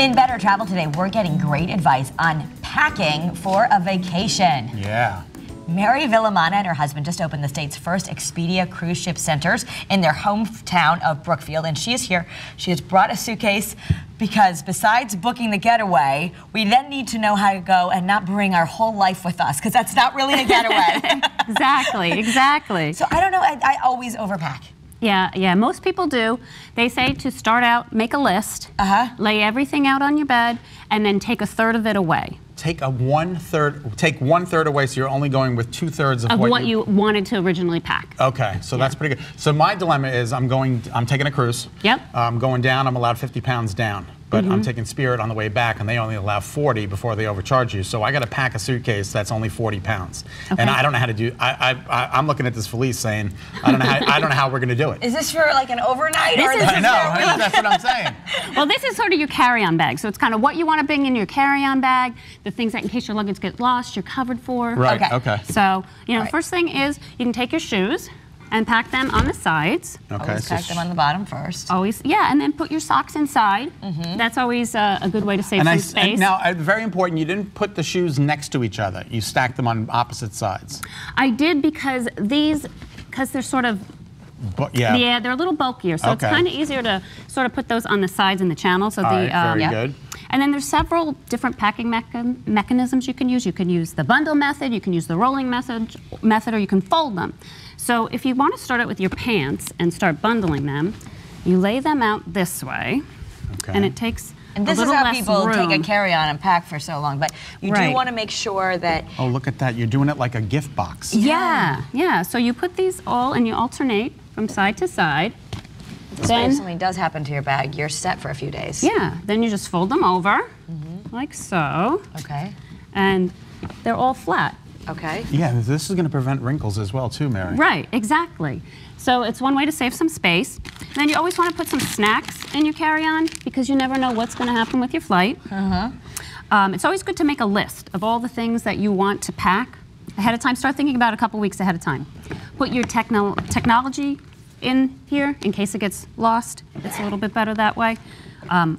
In Better Travel today, we're getting great advice on packing for a vacation. Yeah. Mary Villamana and her husband just opened the state's first Expedia Cruise Ship Centers in their hometown of Brookfield, and she is here. She has brought a suitcase because besides booking the getaway, we then need to know how to go and not bring our whole life with us, because that's not really a getaway. Exactly. So I don't know, I always overpack. Yeah, most people do. They say to start out, make a list, lay everything out on your bed, and then take a third of it away. Take one third away, so you're only going with 2/3 of what you wanted to originally pack. Okay, so that's pretty good. So my dilemma is I'm taking a cruise. Yep. I'm going down, I'm allowed 50 pounds down. But I'm taking Spirit on the way back, and they only allow 40 before they overcharge you. So I got to pack a suitcase that's only 40 pounds. Okay. And I don't know how to do. I'm looking at this Felice saying, I don't know how we're going to do it. Is this for like an overnight? I know. That's what I'm saying. Well, this is sort of your carry-on bag. So it's kind of what you want to bring in your carry-on bag, the things that in case your luggage gets lost, you're covered for. Right. Okay. So first thing is you can take your shoes and pack them on the sides. Okay. Always pack them on the bottom first. Always, yeah, and then put your socks inside. That's always a good way to save some space. Now, very important, you didn't put the shoes next to each other. You stacked them on opposite sides. I did because they're sort of, yeah, they're a little bulkier, so it's kind of easier to sort of put those on the sides in the channel. So very good. And then there's several different packing mechanisms you can use. You can use the bundle method, you can use the rolling method, or you can fold them. So if you want to start out with your pants and start bundling them, you lay them out this way, and it takes and this a little is how less people room. take a carry-on and pack for so long, but you do want to make sure that... Oh, look at that. You're doing it like a gift box. Yeah. So you put these all and you alternate from side to side. Then, if something does happen to your bag, you're set for a few days. Yeah. Then you just fold them over, like so. Okay. And they're all flat. Okay. Yeah, this is going to prevent wrinkles as well, too, Mary. Right, exactly. So it's one way to save some space. Then you always want to put some snacks in your carry-on because you never know what's going to happen with your flight. It's always good to make a list of all the things that you want to pack ahead of time. Start thinking about a couple weeks ahead of time. Put your technology in here in case it gets lost. It's a little bit better that way.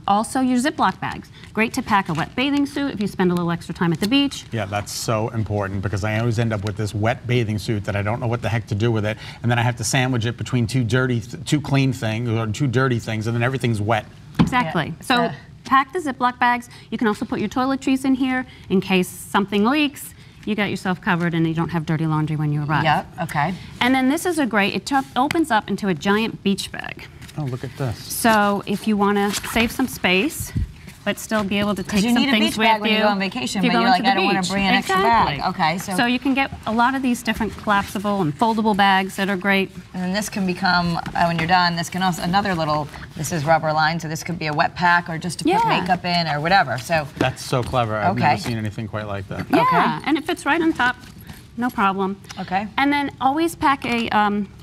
Also, your Ziploc bags. Great to pack a wet bathing suit if you spend a little extra time at the beach. Yeah, that's so important because I always end up with this wet bathing suit that I don't know what the heck to do with it, and then I have to sandwich it between two clean things or two dirty things, and then everything's wet. Exactly. Yeah. So pack the Ziploc bags. You can also put your toiletries in here in case something leaks. You got yourself covered and you don't have dirty laundry when you arrive. Yep, okay. And then this is it opens up into a giant beach bag. Oh, look at this. So if you want to save some space, but still be able to take some things with you. You need a beach bag when you go on vacation, but you're like, I don't want to bring an extra bag. Okay, so you can get a lot of these different collapsible and foldable bags that are great. And then this can become, when you're done, this can also, this is rubber lined, so this could be a wet pack or just to put makeup in or whatever. So that's so clever. I've never seen anything quite like that. Yeah, and it fits right on top. No problem. Okay. And then always pack a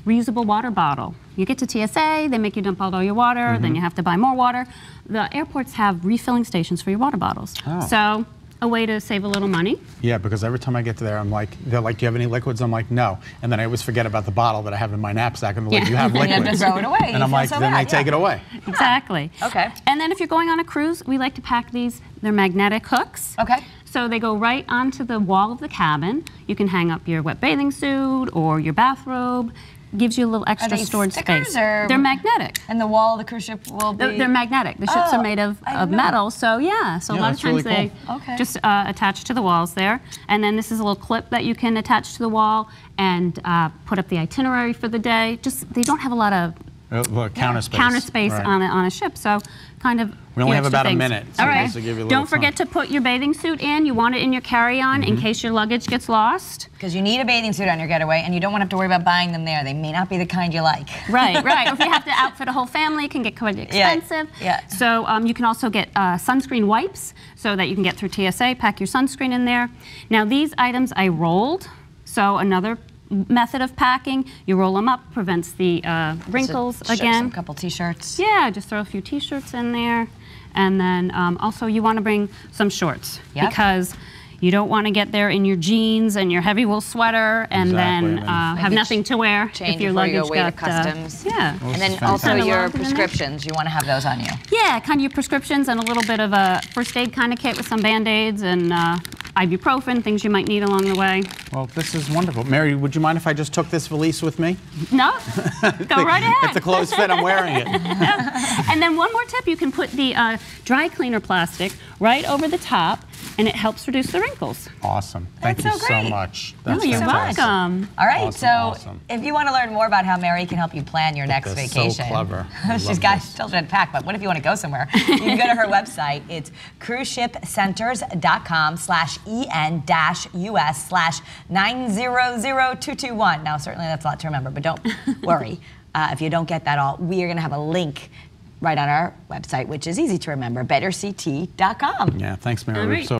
reusable water bottle. You get to TSA, they make you dump out all your water, then you have to buy more water. The airports have refilling stations for your water bottles. Oh. So a way to save a little money. Yeah, because every time I get to there, they're like, do you have any liquids? I'm like, no. And then I always forget about the bottle that I have in my knapsack, and they're like, you have liquids. And you have to throw it away. And I'm like, then they take it away. Exactly. Okay. And then if you're going on a cruise, we like to pack these. They're magnetic hooks. Okay. So they go right onto the wall of the cabin. You can hang up your wet bathing suit or your bathrobe. Gives you a little extra storage space. They're magnetic. And the wall of the cruise ship will be... They're magnetic. The ships are made of metal, so so a lot of times they just attach to the walls there. And then this is a little clip that you can attach to the wall and put up the itinerary for the day. They don't have a lot of counter space, on a ship, so kind of we only have about a minute. So all right. Don't forget to put your bathing suit in. You want it in your carry-on in case your luggage gets lost. Because you need a bathing suit on your getaway, and you don't want to have to worry about buying them there. They may not be the kind you like. Right. Or if you have to outfit a whole family, it can get quite expensive. Yeah. So you can also get sunscreen wipes so that you can get through TSA. Pack your sunscreen in there. Now these items I rolled. So another method of packing, you roll them up, prevents the wrinkles again. A couple t-shirts. Yeah, just throw a few t-shirts in there. And then also you want to bring some shorts because You don't want to get there in your jeans and your heavy wool sweater and Exactly, then and then have nothing to wear Change if your before you luggage go away to got customs. yeah. Well, And this is then also fantastic. your Logged in there? prescriptions, you want to have those on you. Yeah, kind of your prescriptions and a little bit of a first aid kind of kit with some Band-Aids and ibuprofen, things you might need along the way. Well, this is wonderful. Mary, would you mind if I just took this valise with me? No, go right ahead. If the clothes fit, I'm wearing it. And then one more tip, you can put the dry cleaner plastic right over the top and it helps reduce the wrinkles. Awesome. Thank That's you so so great. much. No, That's you're fantastic. welcome. All right, Awesome, so awesome. if you want to learn more about how Mary can help you plan your next They're vacation. so clever. I She's love got this. children to pack, but what if you want to go somewhere? You can go to her website. It's cruiseshipcenters.com/en-us/900221. Now, certainly that's a lot to remember, but don't worry. If you don't get that all, we are going to have a link right on our website, which is easy to remember, betterct.com. Yeah, thanks, Mary. All We're right. so